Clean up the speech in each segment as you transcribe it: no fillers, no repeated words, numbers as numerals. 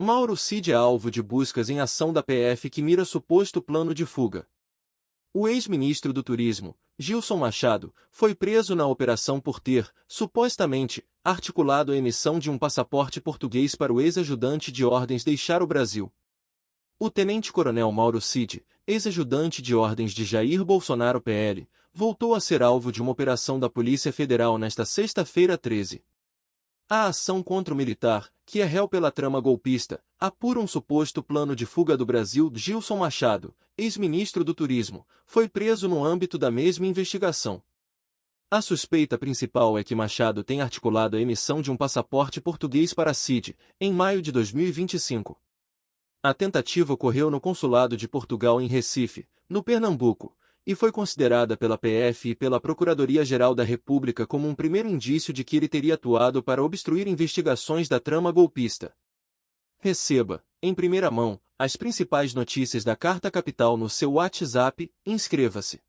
Mauro Cid é alvo de buscas em ação da PF que mira suposto plano de fuga. O ex-ministro do Turismo, Gilson Machado, foi preso na operação por ter, supostamente, articulado a emissão de um passaporte português para o ex-ajudante de ordens deixar o Brasil. O tenente-coronel Mauro Cid, ex-ajudante de ordens de Jair Bolsonaro PL, voltou a ser alvo de uma operação da Polícia Federal nesta sexta-feira 13. A ação contra o militar, que é réu pela trama golpista, apura um suposto plano de fuga do Brasil. Gilson Machado, ex-ministro do Turismo, foi preso no âmbito da mesma investigação. A suspeita principal é que Machado tem articulado a emissão de um passaporte português para Cid, em maio de 2025. A tentativa ocorreu no Consulado de Portugal em Recife, no Pernambuco, e foi considerada pela PF e pela Procuradoria-Geral da República como um primeiro indício de que ele teria atuado para obstruir investigações da trama golpista. Receba, em primeira mão, as principais notícias da Carta Capital no seu WhatsApp. Inscreva-se.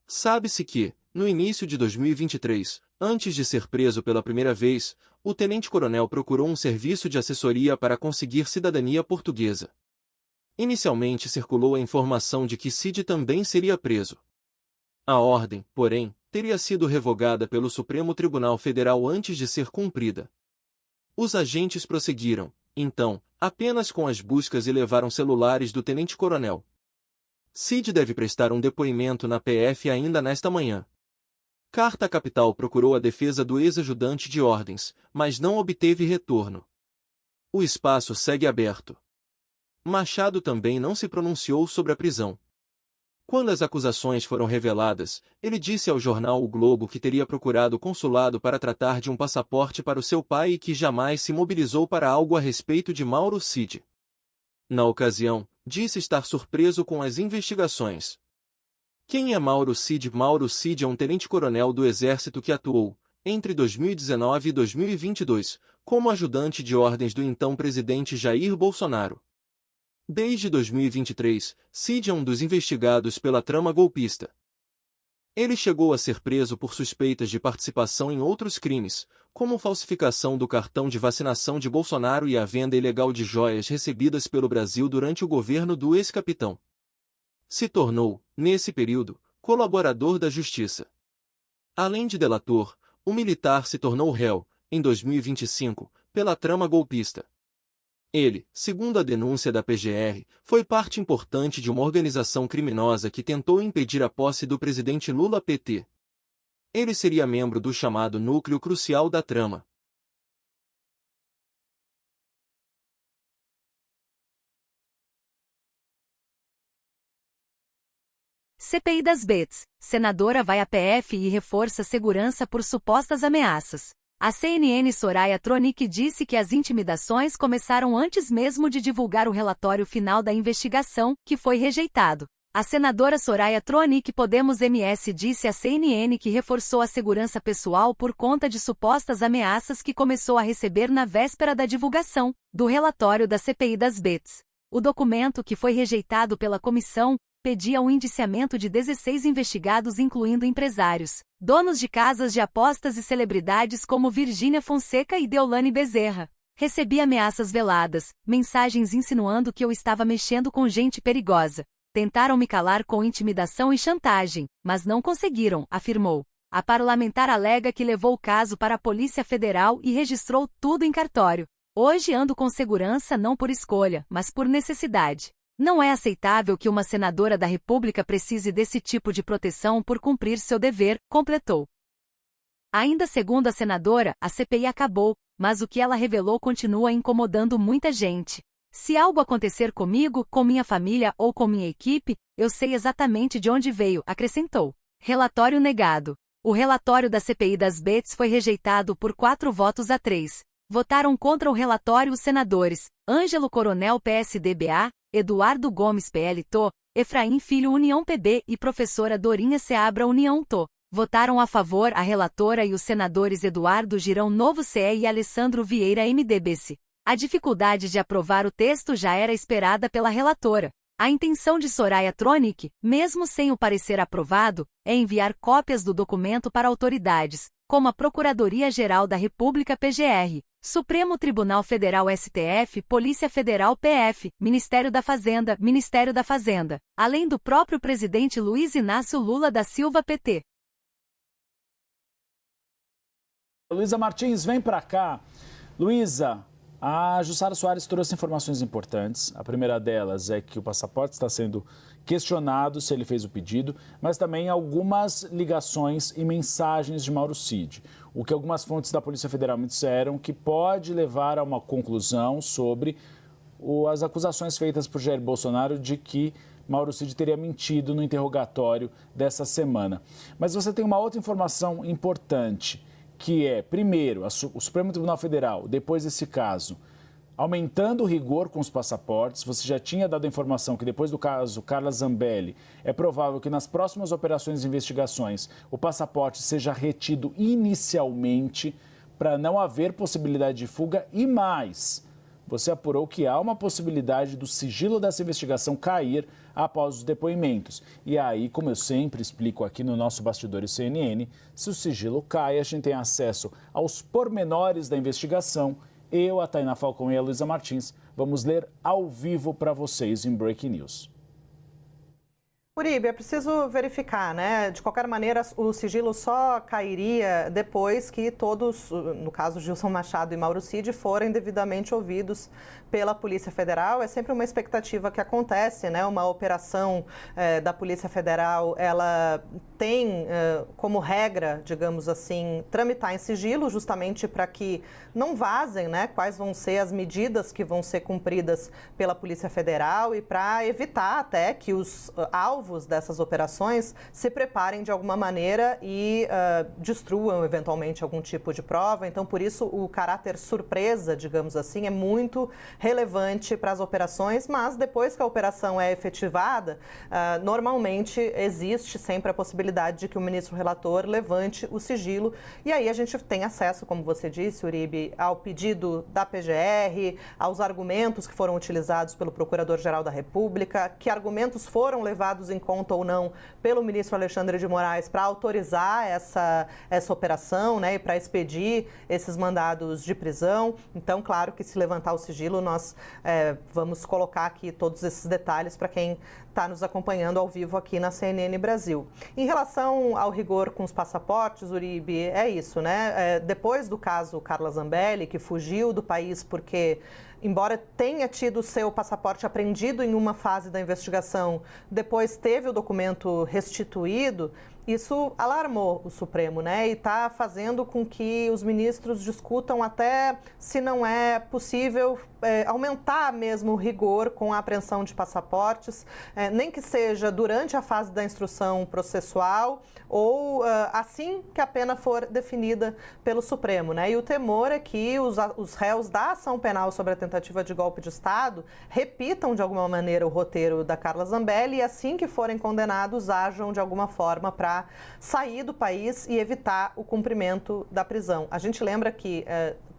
Sabe-se que, no início de 2023, antes de ser preso pela primeira vez, o tenente-coronel procurou um serviço de assessoria para conseguir cidadania portuguesa. Inicialmente circulou a informação de que Cid também seria preso. A ordem, porém, teria sido revogada pelo Supremo Tribunal Federal antes de ser cumprida. Os agentes prosseguiram, então, apenas com as buscas e levaram celulares do tenente-coronel. Cid deve prestar um depoimento na PF ainda nesta manhã. Carta Capital procurou a defesa do ex-ajudante de ordens, mas não obteve retorno. O espaço segue aberto. Machado também não se pronunciou sobre a prisão. Quando as acusações foram reveladas, ele disse ao jornal O Globo que teria procurado o consulado para tratar de um passaporte para o seu pai e que jamais se mobilizou para algo a respeito de Mauro Cid. Na ocasião, disse estar surpreso com as investigações. Quem é Mauro Cid? Mauro Cid é um tenente-coronel do Exército que atuou, entre 2019 e 2022, como ajudante de ordens do então presidente Jair Bolsonaro. Desde 2023, Cid é um dos investigados pela trama golpista. Ele chegou a ser preso por suspeitas de participação em outros crimes, como falsificação do cartão de vacinação de Bolsonaro e a venda ilegal de joias recebidas pelo Brasil durante o governo do ex-capitão. Se tornou, nesse período, colaborador da Justiça. Além de delator, o militar se tornou réu, em 2025, pela trama golpista. Ele, segundo a denúncia da PGR, foi parte importante de uma organização criminosa que tentou impedir a posse do presidente Lula PT. Ele seria membro do chamado núcleo crucial da trama. CPI das Bets. Senadora vai à PF e reforça segurança por supostas ameaças. A CNN Soraya Tronic disse que as intimidações começaram antes mesmo de divulgar o relatório final da investigação, que foi rejeitado. A senadora Soraya Tronic Podemos MS disse à CNN que reforçou a segurança pessoal por conta de supostas ameaças que começou a receber na véspera da divulgação do relatório da CPI das Bets. O documento, que foi rejeitado pela comissão, pedia o indiciamento de 16 investigados, incluindo empresários, donos de casas de apostas e celebridades como Virgínia Fonseca e Deolane Bezerra. Recebi ameaças veladas, mensagens insinuando que eu estava mexendo com gente perigosa. Tentaram me calar com intimidação e chantagem, mas não conseguiram, afirmou. A parlamentar alega que levou o caso para a Polícia Federal e registrou tudo em cartório. Hoje ando com segurança não por escolha, mas por necessidade. Não é aceitável que uma senadora da República precise desse tipo de proteção por cumprir seu dever, completou. Ainda segundo a senadora, a CPI acabou, mas o que ela revelou continua incomodando muita gente. Se algo acontecer comigo, com minha família ou com minha equipe, eu sei exatamente de onde veio, acrescentou. Relatório negado. O relatório da CPI das Bets foi rejeitado por 4 votos a 3. Votaram contra o relatório os senadores Ângelo Coronel PSDBA, Eduardo Gomes PL-TO, Efraim Filho União PB e professora Dorinha Seabra União TO. Votaram a favor a relatora e os senadores Eduardo Girão Novo CE e Alessandro Vieira MDBC. A dificuldade de aprovar o texto já era esperada pela relatora. A intenção de Soraya Tronic, mesmo sem o parecer aprovado, é enviar cópias do documento para autoridades, como a Procuradoria-Geral da República PGR, Supremo Tribunal Federal STF, Polícia Federal PF, Ministério da Fazenda, além do próprio presidente Luiz Inácio Lula da Silva PT. Luísa Martins, vem para cá. Luísa, a Jussara Soares trouxe informações importantes. A primeira delas é que o passaporte está sendo questionado se ele fez o pedido, mas também algumas ligações e mensagens de Mauro Cid. O que algumas fontes da Polícia Federal me disseram que pode levar a uma conclusão sobre as acusações feitas por Jair Bolsonaro de que Mauro Cid teria mentido no interrogatório dessa semana. Mas você tem uma outra informação importante, que é, primeiro, o Supremo Tribunal Federal, depois desse caso, aumentando o rigor com os passaportes. Você já tinha dado a informação que depois do caso Carla Zambelli, é provável que nas próximas operações e investigações o passaporte seja retido inicialmente para não haver possibilidade de fuga e mais. Você apurou que há uma possibilidade do sigilo dessa investigação cair após os depoimentos. E aí, como eu sempre explico aqui no nosso Bastidores CNN, se o sigilo cai, a gente tem acesso aos pormenores da investigação. Eu, a Tainá Falcão e a Luísa Martins vamos ler ao vivo para vocês em Breaking News. Uribe, é preciso verificar, né? De qualquer maneira, o sigilo só cairia depois que todos, no caso Gilson Machado e Mauro Cid, forem devidamente ouvidos pela Polícia Federal. É sempre uma expectativa que acontece, né? Uma operação da Polícia Federal, ela tem como regra, digamos assim, tramitar em sigilo, justamente para que não vazem, né? Quais vão ser as medidas que vão ser cumpridas pela Polícia Federal e para evitar até que os alvos dessas operações se preparem de alguma maneira e destruam eventualmente algum tipo de prova. Então, por isso, o caráter surpresa, digamos assim, é muito relevante para as operações, mas depois que a operação é efetivada, normalmente existe sempre a possibilidade de que o ministro relator levante o sigilo e aí a gente tem acesso, como você disse, Uribe, ao pedido da PGR, aos argumentos que foram utilizados pelo Procurador-Geral da República, que argumentos foram levados em conta ou não pelo ministro Alexandre de Moraes para autorizar essa operação, né, e para expedir esses mandados de prisão. Então, claro que se levantar o sigilo, nós vamos colocar aqui todos esses detalhes para quem está nos acompanhando ao vivo aqui na CNN Brasil. Em relação ao rigor com os passaportes, Uribe, é isso, né? Depois do caso Carla Zambelli, que fugiu do país porque, embora tenha tido seu passaporte apreendido em uma fase da investigação, depois teve o documento restituído, isso alarmou o Supremo, né? E está fazendo com que os ministros discutam até se não é possível aumentar mesmo o rigor com a apreensão de passaportes, nem que seja durante a fase da instrução processual ou assim que a pena for definida pelo Supremo, né? E o temor é que os réus da ação penal sobre a tentativa de golpe de Estado repitam de alguma maneira o roteiro da Carla Zambelli e assim que forem condenados ajam de alguma forma para sair do país e evitar o cumprimento da prisão. A gente lembra que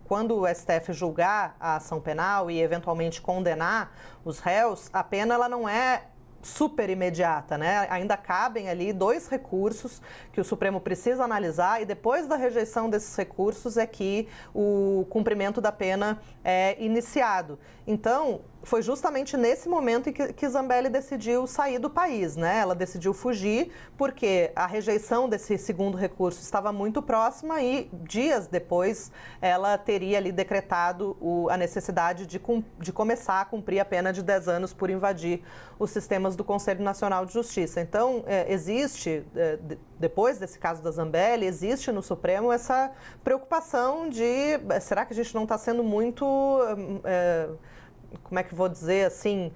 quando o STF julgar a ação penal e eventualmente condenar os réus, a pena ela não é super imediata, né? Ainda cabem ali 2 recursos que o Supremo precisa analisar e depois da rejeição desses recursos é que o cumprimento da pena é iniciado. Então, foi justamente nesse momento em que Zambelli decidiu sair do país, né? Ela decidiu fugir porque a rejeição desse segundo recurso estava muito próxima e dias depois ela teria ali decretado a necessidade de começar a cumprir a pena de 10 anos por invadir os sistemas do Conselho Nacional de Justiça. Então, existe, depois desse caso da Zambelli, existe no Supremo essa preocupação de, será que a gente não está sendo muito, como é que vou dizer assim,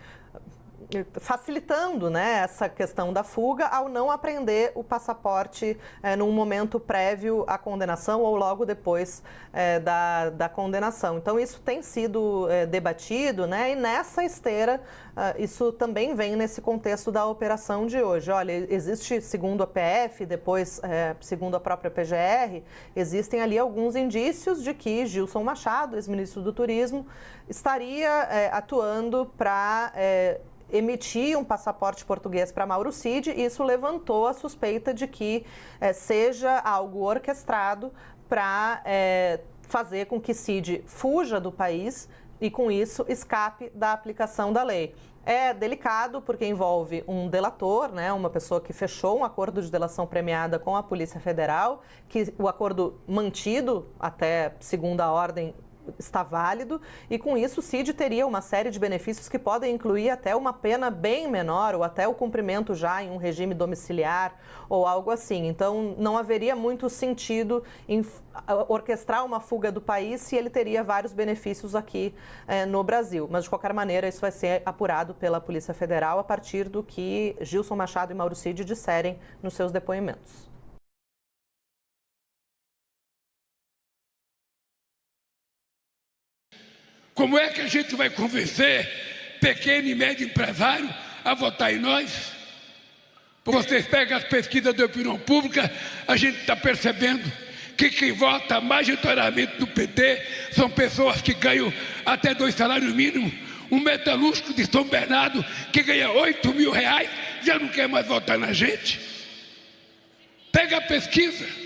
facilitando, né, essa questão da fuga ao não apreender o passaporte num momento prévio à condenação ou logo depois da condenação. Então, isso tem sido debatido, né, e nessa esteira, isso também vem nesse contexto da operação de hoje. Olha, existe, segundo a PF, depois, segundo a própria PGR, existem ali alguns indícios de que Gilson Machado, ex-ministro do Turismo, estaria atuando para emitir um passaporte português para Mauro Cid, e isso levantou a suspeita de que seja algo orquestrado para fazer com que Cid fuja do país e, com isso, escape da aplicação da lei. É delicado porque envolve um delator, né, uma pessoa que fechou um acordo de delação premiada com a Polícia Federal, que o acordo mantido até segunda ordem está válido, e com isso o Cid teria uma série de benefícios que podem incluir até uma pena bem menor ou até o cumprimento já em um regime domiciliar ou algo assim. Então não haveria muito sentido em orquestrar uma fuga do país se ele teria vários benefícios aqui no Brasil. Mas de qualquer maneira isso vai ser apurado pela Polícia Federal a partir do que Gilson Machado e Mauro Cid disserem nos seus depoimentos. Como é que a gente vai convencer pequeno e médio empresário a votar em nós? Vocês pegam as pesquisas de opinião pública, a gente está percebendo que quem vota majoritariamente no PT são pessoas que ganham até 2 salários mínimos. Um metalúrgico de São Bernardo que ganha R$8.000 já não quer mais votar na gente. Pega a pesquisa.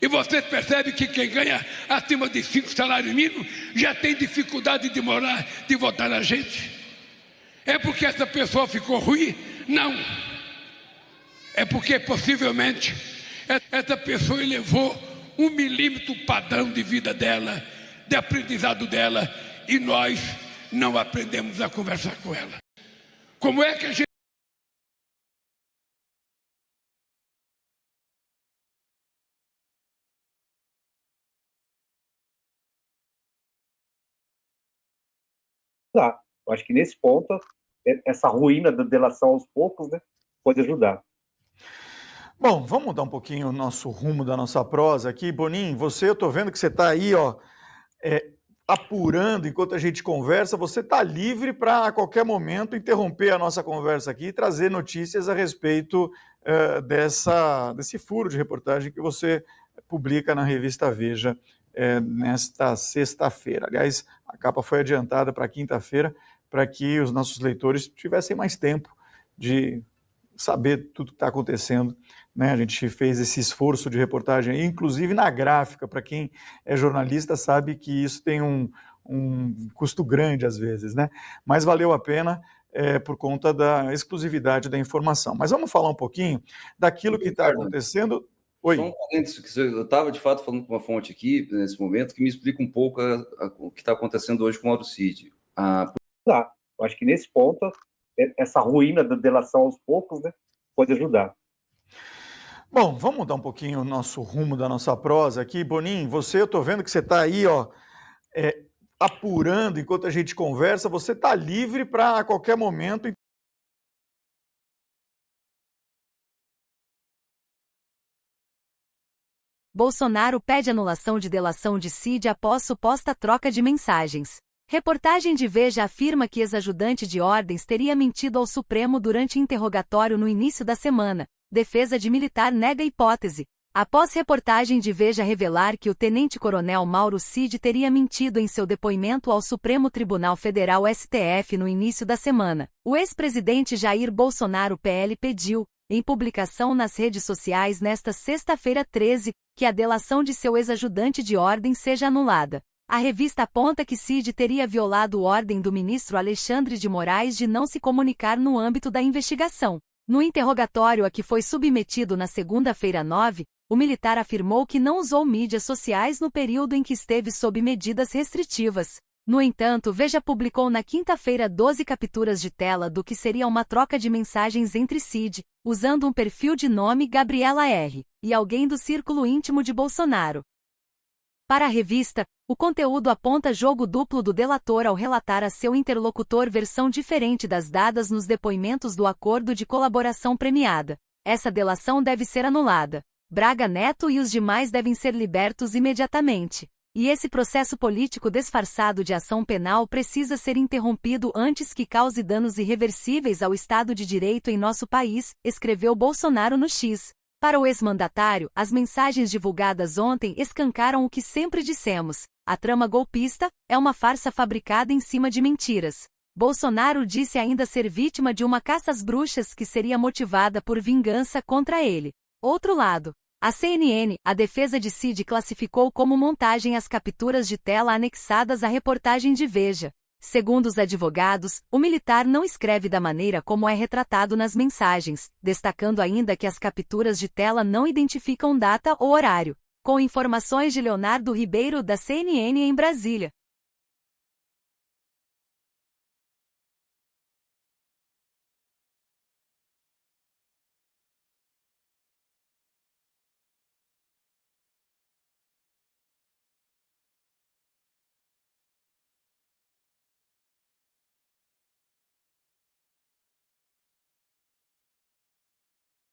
E vocês percebem que quem ganha acima de 5 salários mínimos já tem dificuldade de votar na gente. É porque essa pessoa ficou ruim? Não. É porque possivelmente essa pessoa elevou 1 milímetro o padrão de vida dela, de aprendizado dela, e nós não aprendemos a conversar com ela. Como é que a gente... Eu acho que nesse ponto, essa ruína da delação aos poucos, né, pode ajudar. Bom, vamos mudar um pouquinho o nosso rumo da nossa prosa aqui. Boninho, eu estou vendo que você está aí, apurando enquanto a gente conversa. Você está livre para, a qualquer momento, interromper a nossa conversa aqui e trazer notícias a respeito desse furo de reportagem que você publica na revista Veja nesta sexta-feira. Aliás, a capa foi adiantada para quinta-feira para que os nossos leitores tivessem mais tempo de saber tudo que está acontecendo, né? A gente fez esse esforço de reportagem, inclusive na gráfica. Para quem é jornalista sabe que isso tem um custo grande às vezes, né? Mas valeu a pena por conta da exclusividade da informação. Mas vamos falar um pouquinho daquilo que está acontecendo. Oi. Só um parênteses, eu estava de fato falando com uma fonte aqui, nesse momento, que me explica um pouco o que está acontecendo hoje com o Mauro Cid. Eu acho que nesse ponto, essa ruína da delação aos poucos, né, pode ajudar. Bom, vamos mudar um pouquinho o nosso rumo da nossa prosa aqui. Boninho, eu estou vendo que você está aí, apurando enquanto a gente conversa. Você está livre para, a qualquer momento... Bolsonaro pede anulação de delação de Cid após suposta troca de mensagens. Reportagem de Veja afirma que ex-ajudante de ordens teria mentido ao Supremo durante interrogatório no início da semana. Defesa de militar nega a hipótese. Após reportagem de Veja revelar que o tenente-coronel Mauro Cid teria mentido em seu depoimento ao Supremo Tribunal Federal STF no início da semana, o ex-presidente Jair Bolsonaro PL pediu, em publicação nas redes sociais nesta sexta-feira 13, que a delação de seu ex-ajudante de ordem seja anulada. A revista aponta que Cid teria violado ordem do ministro Alexandre de Moraes de não se comunicar no âmbito da investigação. No interrogatório a que foi submetido na segunda-feira 9, o militar afirmou que não usou mídias sociais no período em que esteve sob medidas restritivas. No entanto, Veja publicou na quinta-feira 12 capturas de tela do que seria uma troca de mensagens entre Cid, usando um perfil de nome Gabriela R., e alguém do círculo íntimo de Bolsonaro. Para a revista, o conteúdo aponta jogo duplo do delator ao relatar a seu interlocutor versão diferente das dadas nos depoimentos do acordo de colaboração premiada. Essa delação deve ser anulada. Braga Neto e os demais devem ser libertos imediatamente. E esse processo político disfarçado de ação penal precisa ser interrompido antes que cause danos irreversíveis ao Estado de Direito em nosso país, escreveu Bolsonaro no X. Para o ex-mandatário, as mensagens divulgadas ontem escancaram o que sempre dissemos: a trama golpista é uma farsa fabricada em cima de mentiras. Bolsonaro disse ainda ser vítima de uma caça às bruxas que seria motivada por vingança contra ele. Outro lado. A CNN, a defesa de Cid classificou como montagem as capturas de tela anexadas à reportagem de Veja. Segundo os advogados, o militar não escreve da maneira como é retratado nas mensagens, destacando ainda que as capturas de tela não identificam data ou horário. Com informações de Leonardo Ribeiro da CNN em Brasília.